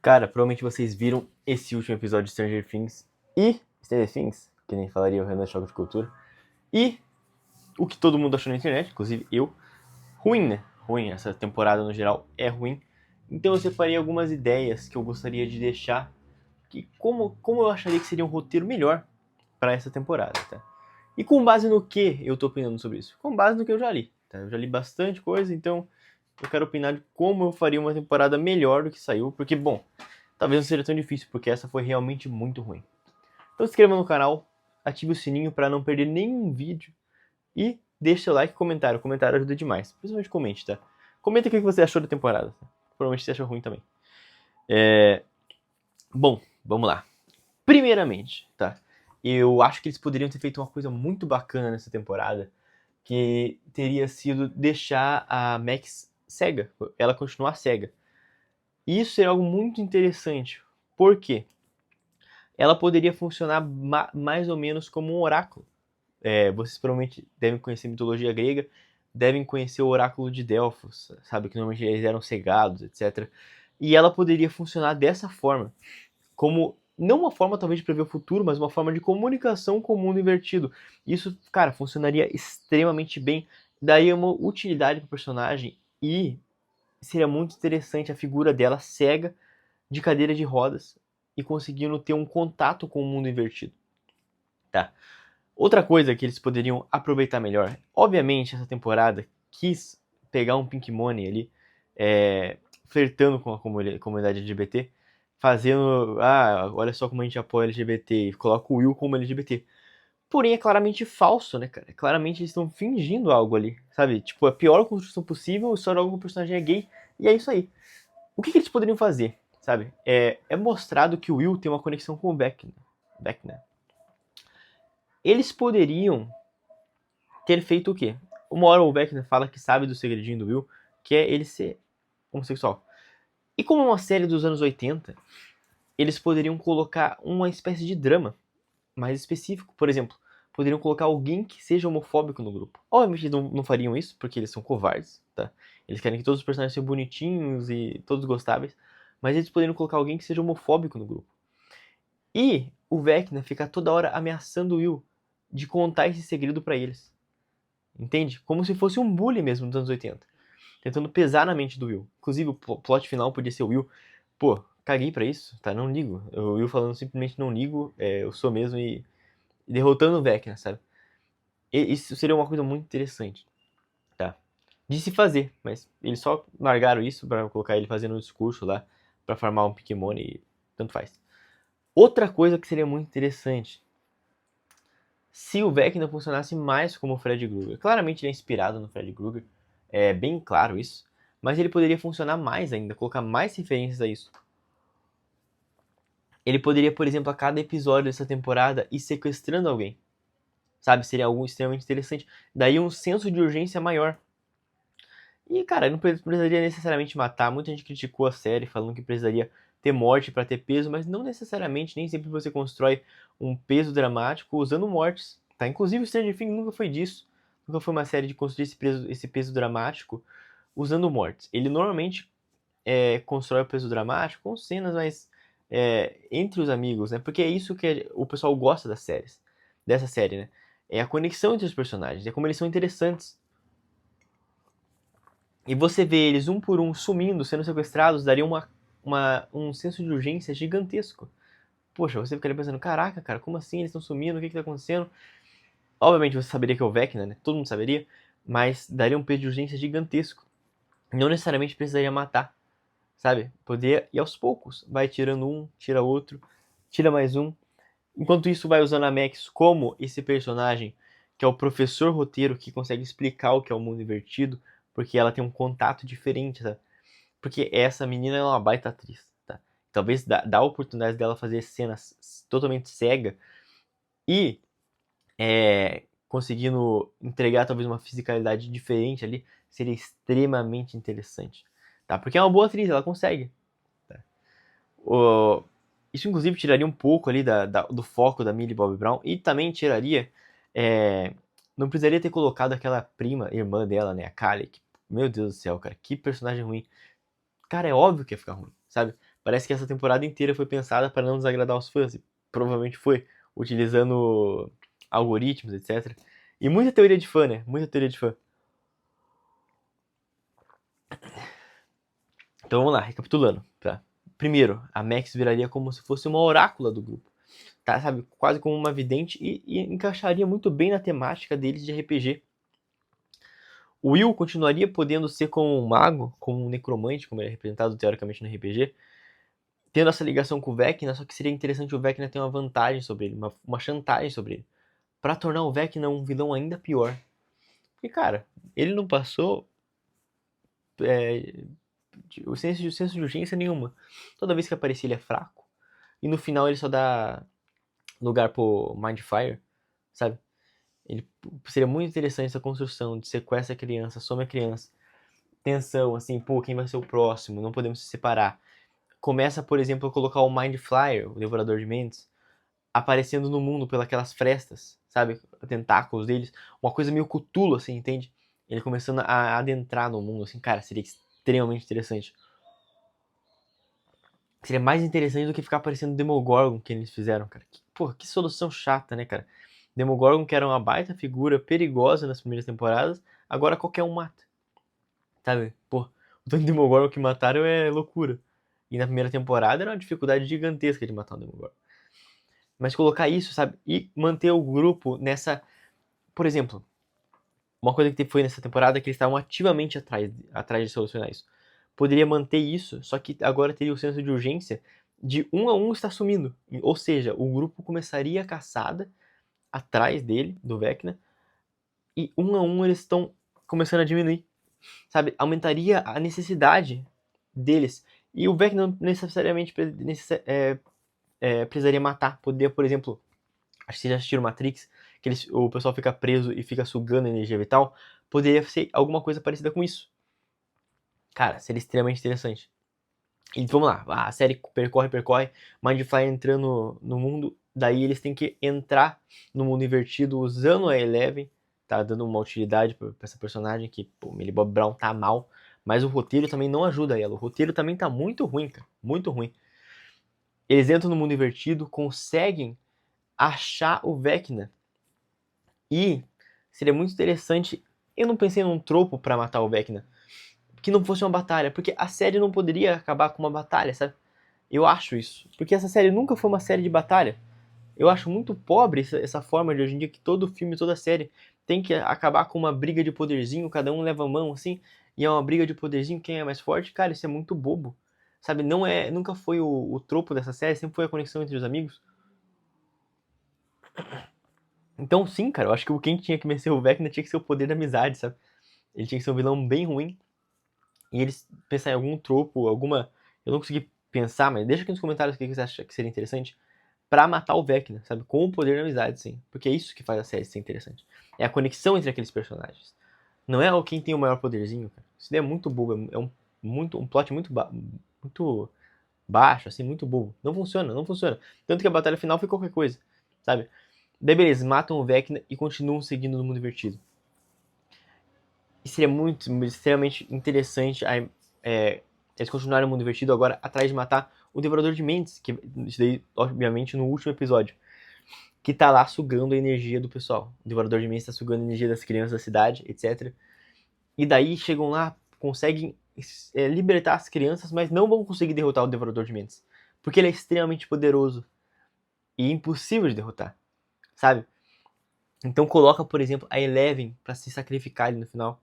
Cara, provavelmente vocês viram esse último episódio de Stranger Things que nem falaria o Renan Choque de Cultura, e o que todo mundo achou na internet, inclusive eu, ruim, né? Ruim, essa temporada no geral é ruim. Então eu separei algumas ideias que eu gostaria de deixar, que como eu acharia que seria um roteiro melhor para essa temporada, tá? E com base no que eu tô opinando sobre isso? Com base no que eu já li, tá? Eu já li bastante coisa, então eu quero opinar de como eu faria uma temporada melhor do que saiu, porque, bom, talvez não seja tão difícil, porque essa foi realmente muito ruim. Então se inscreva no canal, ative o sininho para não perder nenhum vídeo e deixe seu like e comentário. O comentário ajuda demais. Principalmente comente, tá? Comenta o que você achou da temporada. Tá? Provavelmente você achou ruim também. Bom, vamos lá. Primeiramente, tá? Eu acho que eles poderiam ter feito uma coisa muito bacana nessa temporada, que teria sido deixar a Max cega, ela continuar cega. E isso seria algo muito interessante. Por quê? Ela poderia funcionar mais ou menos como um oráculo. Vocês provavelmente devem conhecer mitologia grega, devem conhecer o oráculo de Delfos, sabe? Que normalmente eles eram cegados, etc. E ela poderia funcionar dessa forma, como não uma forma talvez de prever o futuro, mas uma forma de comunicação com o mundo invertido. Isso, cara, funcionaria extremamente bem, daria uma utilidade para o personagem e seria muito interessante a figura dela cega, de cadeira de rodas e conseguindo ter um contato com o mundo invertido. Tá. Outra coisa que eles poderiam aproveitar melhor, obviamente essa temporada quis pegar um Pink Money ali, flertando com a comunidade LGBT, fazendo, olha só como a gente apoia LGBT, e coloca o Will como LGBT. Porém é claramente falso, né, cara? Claramente eles estão fingindo algo ali, sabe? Tipo, a pior construção possível, só logo que o personagem é gay, e é isso aí. O que eles poderiam fazer, sabe? É mostrado que o Will tem uma conexão com o Vecna. Eles poderiam ter feito o quê? Uma hora o Vecna fala que sabe do segredinho do Will, que é ele ser homossexual. E como é uma série dos anos 80, eles poderiam colocar uma espécie de drama mais específico. Por exemplo, poderiam colocar alguém que seja homofóbico no grupo. Obviamente eles não fariam isso, porque eles são covardes, tá? Eles querem que todos os personagens sejam bonitinhos e todos gostáveis, mas eles poderiam colocar alguém que seja homofóbico no grupo. E o Vecna ficar toda hora ameaçando o Will de contar esse segredo pra eles. Entende? Como se fosse um bully mesmo dos anos 80. Tentando pesar na mente do Will. Inclusive, o plot final podia ser o Will. Pô, caguei pra isso, tá? Não ligo. O Will falando simplesmente não ligo, eu sou mesmo e derrotando o Vecna, sabe? E isso seria uma coisa muito interessante, tá? De se fazer, mas eles só largaram isso pra colocar ele fazendo um discurso lá pra farmar um Pokémon e tanto faz. Outra coisa que seria muito interessante, se o Vecna funcionasse mais como o Fred Krueger. Claramente ele é inspirado no Fred Krueger, é bem claro isso, mas ele poderia funcionar mais ainda, colocar mais referências a isso. Ele poderia, por exemplo, a cada episódio dessa temporada ir sequestrando alguém, sabe? Seria algo extremamente interessante. Daí um senso de urgência maior. E, cara, não precisaria necessariamente matar. Muita gente criticou a série, falando que precisaria ter morte para ter peso, mas não necessariamente, nem sempre você constrói um peso dramático usando mortes, tá? Inclusive o Stranger Things nunca foi disso. Nunca foi uma série de construir esse peso dramático usando mortes. Ele normalmente constrói o peso dramático com cenas mais entre os amigos, né? Porque é isso que o pessoal gosta das séries, dessa série, né? É a conexão entre os personagens, é como eles são interessantes. E você vê eles um por um sumindo, sendo sequestrados, daria um senso de urgência gigantesco. Poxa, você ficaria pensando, caraca, cara, como assim eles estão sumindo? O que tá acontecendo? Obviamente você saberia que é o Vecna, né? Todo mundo saberia, mas daria um peso de urgência gigantesco. Não necessariamente precisaria matar, sabe? Poder ir aos poucos. Vai tirando um, tira outro, tira mais um. Enquanto isso, vai usando a Max como esse personagem que é o professor roteiro que consegue explicar o que é o mundo invertido, porque ela tem um contato diferente, tá? Porque essa menina é uma baita atriz, tá? Talvez dá a oportunidade dela fazer cenas totalmente cega e conseguindo entregar talvez uma fisicalidade diferente ali, seria extremamente interessante, tá? Porque é uma boa atriz, ela consegue. Tá? Isso inclusive tiraria um pouco ali do foco da Millie Bobby Brown e também tiraria... não precisaria ter colocado aquela irmã dela, né, a Kali, que, meu Deus do céu, cara, que personagem ruim. Cara, é óbvio que ia ficar ruim, sabe? Parece que essa temporada inteira foi pensada para não desagradar os fãs. E provavelmente foi, utilizando algoritmos, etc. E muita teoria de fã, né? Muita teoria de fã. Então vamos lá, recapitulando. Tá? Primeiro, a Max viraria como se fosse uma orácula do grupo. Tá, sabe? Quase como uma vidente e encaixaria muito bem na temática deles de RPG. O Will continuaria podendo ser como um mago, como um necromante, como ele é representado teoricamente no RPG, tendo essa ligação com o Vecna, só que seria interessante o Vecna ter uma vantagem sobre ele, uma chantagem sobre ele, pra tornar o Vecna um vilão ainda pior. Porque, cara, ele não passou o senso de urgência nenhuma. Toda vez que aparecia ele é fraco, e no final ele só dá lugar pro Mindfire, sabe? Ele seria muito interessante essa construção de sequestra a criança, some a criança, tensão, assim, pô, quem vai ser o próximo? Não podemos se separar. Começa, por exemplo, a colocar o Mind Flyer, o Devorador de Mentes, aparecendo no mundo pelas frestas, sabe? Tentáculos deles. Uma coisa meio Cthulhu, assim, entende? Ele começando a adentrar no mundo, assim, cara, seria extremamente interessante. Seria mais interessante do que ficar aparecendo o Demogorgon que eles fizeram, cara. Porra, que solução chata, né, cara? Demogorgon, que era uma baita figura perigosa nas primeiras temporadas, agora qualquer um mata. Sabe? Pô, o tanto de Demogorgon que mataram é loucura. E na primeira temporada era uma dificuldade gigantesca de matar o Demogorgon. Mas colocar isso, sabe? E manter o grupo nessa... Por exemplo, uma coisa que foi nessa temporada é que eles estavam ativamente atrás de solucionar isso. Poderia manter isso, só que agora teria o senso de urgência de um a um estar sumindo. Ou seja, o grupo começaria a caçada atrás dele, do Vecna, e um a um eles estão começando a diminuir. Sabe? Aumentaria a necessidade deles. E o Vecna não necessariamente precisaria matar. Poderia, por exemplo, acho que vocês já assistiram Matrix, que o pessoal fica preso e fica sugando energia vital. Poderia ser alguma coisa parecida com isso. Cara, seria extremamente interessante. E vamos lá, a série percorre, Mindflayer entrando no mundo, daí eles têm que entrar no mundo invertido usando a Eleven, tá dando uma utilidade pra essa personagem que, pô, Millie Bob Brown tá mal, mas o roteiro também não ajuda ela, o roteiro também tá muito ruim, cara, muito ruim. Eles entram no mundo invertido, conseguem achar o Vecna, e seria muito interessante, eu não pensei num tropo pra matar o Vecna, que não fosse uma batalha, porque a série não poderia acabar com uma batalha, sabe? Eu acho isso. Porque essa série nunca foi uma série de batalha. Eu acho muito pobre essa forma de hoje em dia que todo filme, toda série tem que acabar com uma briga de poderzinho, cada um leva a mão assim, e é uma briga de poderzinho, quem é mais forte. Cara, isso é muito bobo. Sabe, nunca foi o tropo dessa série, sempre foi a conexão entre os amigos. Então sim, cara, eu acho que quem tinha que vencer o Vecna tinha que ser o poder da amizade, sabe? Ele tinha que ser um vilão bem ruim, e eles pensar em algum tropo, alguma... Eu não consegui pensar, mas deixa aqui nos comentários o que você acha que seria interessante pra matar o Vecna, sabe? Com o poder da amizade, sim. Porque é isso que faz a série ser interessante. É a conexão entre aqueles personagens. Não é quem tem o maior poderzinho, cara. Isso daí é muito bobo. É um plot muito baixo, assim, muito bobo. Não funciona, não funciona. Tanto que a batalha final foi qualquer coisa, sabe? Daí beleza, matam o Vecna e continuam seguindo no mundo invertido. E seria extremamente interessante eles continuarem no mundo invertido agora atrás de matar o Devorador de Mentes, que isso daí, obviamente, no último episódio, que tá lá sugando a energia do pessoal. O Devorador de Mentes tá sugando a energia das crianças da cidade, etc. E daí chegam lá, conseguem libertar as crianças, mas não vão conseguir derrotar o Devorador de Mentes. Porque ele é extremamente poderoso e impossível de derrotar, sabe? Então coloca, por exemplo, a Eleven pra se sacrificar ali no final.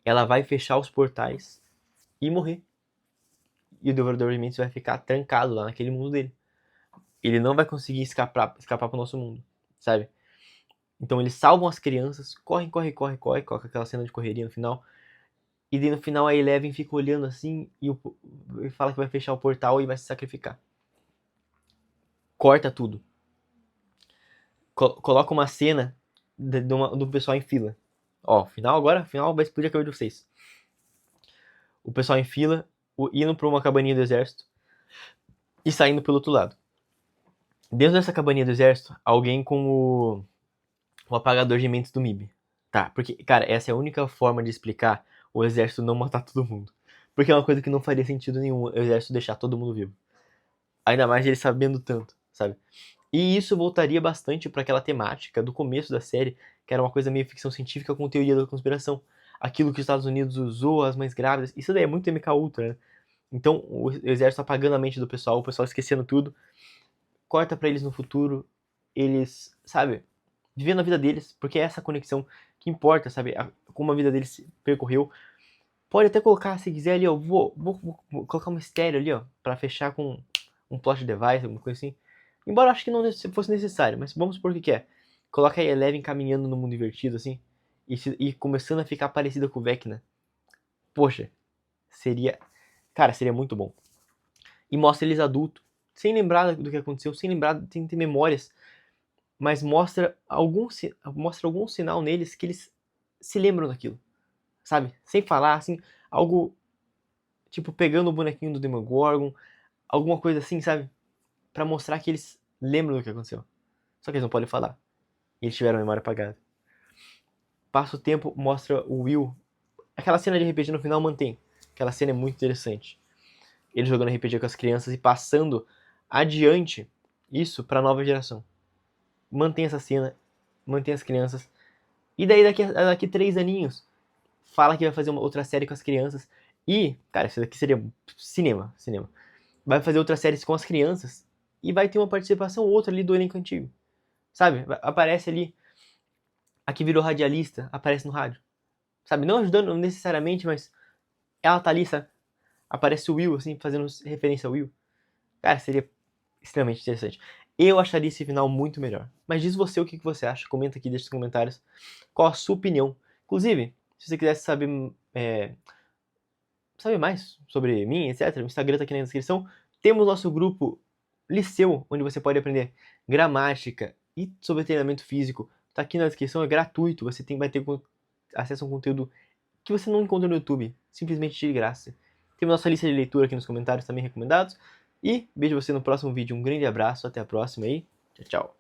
Ela vai fechar os portais e morrer. E o Devorador de Mentes vai ficar trancado lá naquele mundo dele. Ele não vai conseguir escapar pro nosso mundo, sabe? Então eles salvam as crianças, correm, coloca aquela cena de correria no final. E daí no final a Eleven fica olhando assim e fala que vai fechar o portal e vai se sacrificar. Corta tudo. Coloca uma cena do pessoal em fila. Ó, final vai explodir a cabeça de vocês. O pessoal em fila, indo pra uma cabaninha do exército e saindo pelo outro lado. Dentro dessa cabaninha do exército, alguém com o apagador de mentes do MIB. Tá, porque, cara, essa é a única forma de explicar o exército não matar todo mundo. Porque é uma coisa que não faria sentido nenhum o exército deixar todo mundo vivo. Ainda mais ele sabendo tanto, sabe? E isso voltaria bastante para aquela temática do começo da série, que era uma coisa meio ficção científica com teoria da conspiração. Aquilo que os Estados Unidos usou, as mães grávidas, isso daí é muito MK Ultra, né? Então o exército apagando a mente do pessoal, o pessoal esquecendo tudo, corta pra eles no futuro, eles, sabe, vivendo a vida deles, porque é essa conexão que importa, sabe? Como a vida deles percorreu. Pode até colocar, se quiser ali, ó, vou colocar um mistério ali, ó, pra fechar com um plot device, alguma coisa assim. Embora eu acho que não fosse necessário, mas vamos supor que é. Coloca a Eleven caminhando no mundo invertido, assim, e começando a ficar parecida com o Vecna. Poxa, seria... Cara, seria muito bom. E mostra eles adultos, sem lembrar do que aconteceu, sem ter memórias, mas mostra algum sinal neles que eles se lembram daquilo, sabe? Sem falar, assim, algo tipo pegando o bonequinho do Demogorgon, alguma coisa assim, sabe? Pra mostrar que eles lembram do que aconteceu. Só que eles não podem falar. E eles tiveram a memória apagada. Passa o tempo, mostra o Will. Aquela cena de RPG no final mantém. Aquela cena é muito interessante. Ele jogando RPG com as crianças e passando adiante isso pra nova geração. Mantém essa cena, mantém as crianças. E daí daqui 3 aninhos, fala que vai fazer uma outra série com as crianças. E, cara, isso daqui seria cinema. Vai fazer outra série com as crianças. E vai ter uma participação ou outra ali do elenco antigo. Sabe? Aparece ali. A que virou radialista, aparece no rádio. Sabe? Não ajudando necessariamente, mas ela tá ali, sabe? Aparece o Will, assim, fazendo referência ao Will. Cara, seria extremamente interessante. Eu acharia esse final muito melhor. Mas diz você o que você acha. Comenta aqui, deixa nos comentários qual a sua opinião. Inclusive, se você quisesse saber mais sobre mim, etc., o Instagram tá aqui na descrição. Temos nosso grupo Liceu, onde você pode aprender gramática e sobre treinamento físico. Tá aqui na descrição, é gratuito. Você vai ter acesso a um conteúdo que você não encontra no YouTube, simplesmente de graça. Temos nossa lista de leitura aqui nos comentários também recomendados. E vejo você no próximo vídeo. Um grande abraço, até a próxima aí. Tchau, tchau.